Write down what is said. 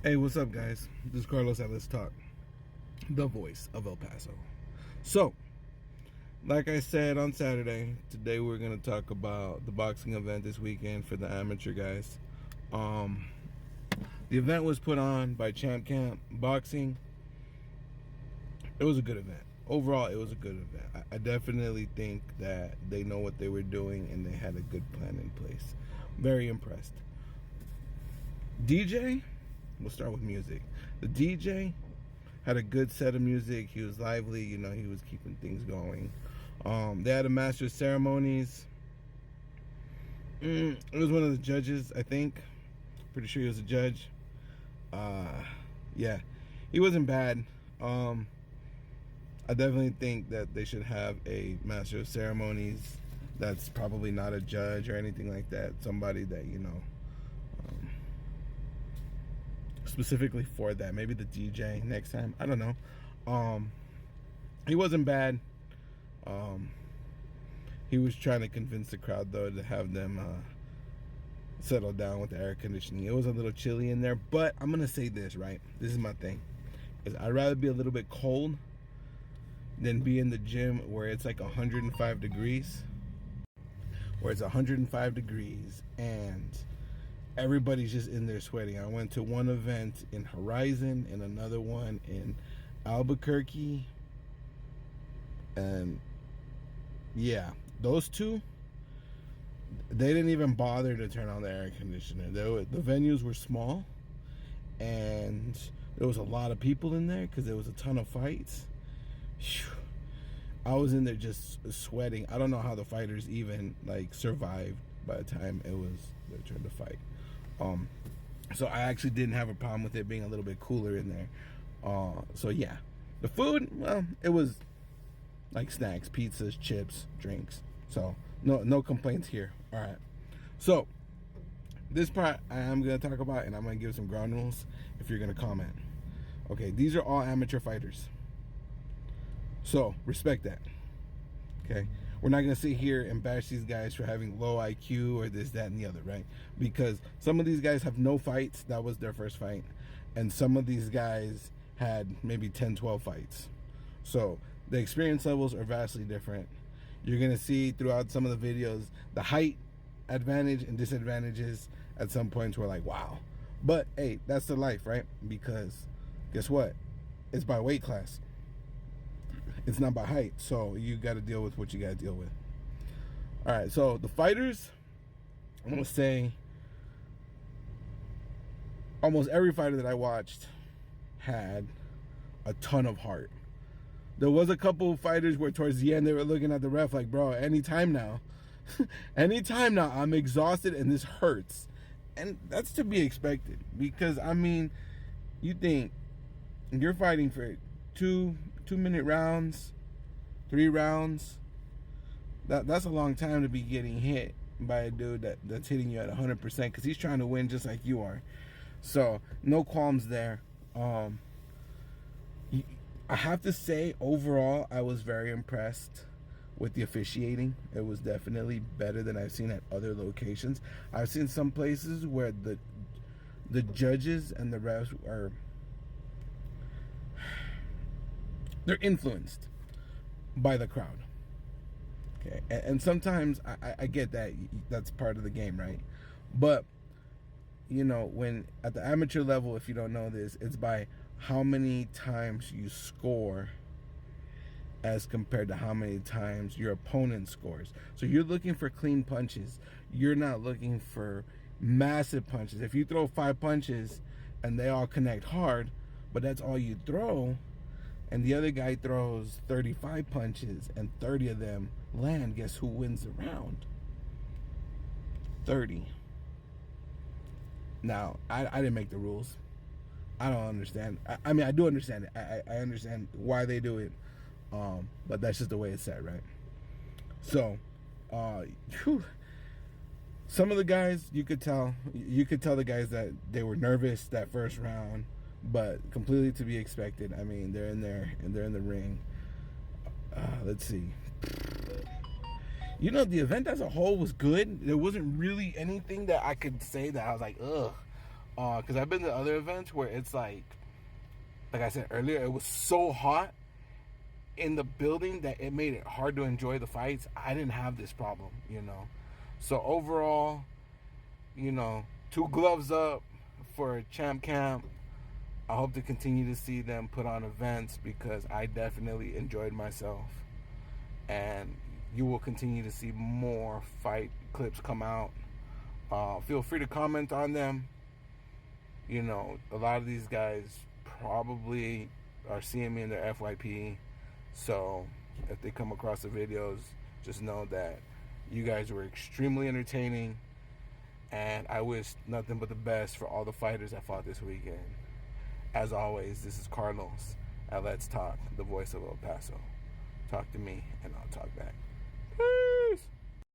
Hey, what's up, guys? This is Carlos at Let's Talk, the voice of El Paso. So, like I said on Saturday, today we're going to talk about the boxing event this weekend for the amateur guys. The event was put on by Champ Camp Boxing. It was a good event. Overall, it was a good event. I definitely think that they know what they were doing and they had a good plan in place. Very impressed. DJ? We'll start with music. The DJ had a good set of music. He was lively, he was keeping things going. They had a master of ceremonies. It was one of the judges, I think. Pretty sure he was a judge. Yeah, he wasn't bad. I definitely think that they should have a master of ceremonies that's probably not a judge or anything like that. Somebody that, specifically for that. Maybe the DJ next time. I don't know. He wasn't bad. He was trying to convince the crowd, though, to have them settle down with the air conditioning. It was a little chilly in there, but I'm going to say this, right? This is my thing. Is I'd rather be a little bit cold than be in the gym where it's like 105 degrees. Where it's 105 degrees and everybody's just in there sweating. I went to one event in Horizon and another one in Albuquerque. And yeah, those two, they didn't even bother to turn on the air conditioner. The venues were small and there was a lot of people in there because there was a ton of fights. I was in there just sweating. I don't know how the fighters even survived by the time they turned to fight. So I actually didn't have a problem with it being a little bit cooler in there. So yeah, the food, well, it was like snacks, pizzas, chips, drinks. So no complaints here. All right. So this part I am going to talk about, and I'm going to give some ground rules if you're going to comment. Okay, these are all amateur fighters. So respect that. Okay. We're not going to sit here and bash these guys for having low IQ or this, that, and the other, right? Because some of these guys have no fights. That was their first fight. And some of these guys had maybe 10, 12 fights. So the experience levels are vastly different. You're going to see throughout some of the videos the height advantage and disadvantages at some points were like, wow. But, hey, that's the life, right? Because guess what? It's by weight class. It's not by height, so you got to deal with what you got to deal with. All right, so the fighters, I'm going to say almost every fighter that I watched had a ton of heart. There was a couple of fighters where towards the end they were looking at the ref like, bro, anytime now. Anytime now, I'm exhausted and this hurts. And that's to be expected because, I mean, you think you're fighting for 2-minute rounds, 3 rounds. That's a long time to be getting hit by a dude that's hitting you at 100% because he's trying to win just like you are. So no qualms there. I have to say, overall, I was very impressed with the officiating. It was definitely better than I've seen at other locations. I've seen some places where the judges and the refs they're influenced by the crowd. Okay, and sometimes I get that that's part of the game, right? But when at the amateur level, if you don't know this, it's by how many times you score as compared to how many times your opponent scores. So you're looking for clean punches. You're not looking for massive punches. If you throw 5 punches and they all connect hard, but that's all you throw, and the other guy throws 35 punches and 30 of them land, guess who wins the round? 30. Now, I didn't make the rules. I don't understand. I mean, I do understand it. I understand why they do it. But that's just the way it's set, right? So, some of the guys, you could tell the guys that they were nervous that first round. But completely to be expected. I mean, they're in there and they're in the ring. Let's see. The event as a whole was good. There wasn't really anything that I could say that I was like, ugh. Because I've been to other events where it's like I said earlier, it was so hot in the building that it made it hard to enjoy the fights. I didn't have this problem, you know. So overall, you know, 2 gloves up for Champ Camp. I hope to continue to see them put on events because I definitely enjoyed myself. And you will continue to see more fight clips come out. Feel free to comment on them. You know, a lot of these guys probably are seeing me in their FYP. So if they come across the videos, just know that you guys were extremely entertaining. And I wish nothing but the best for all the fighters that fought this weekend. As always, this is Carlos at Let's Talk, the voice of El Paso. Talk to me and I'll talk back. Peace!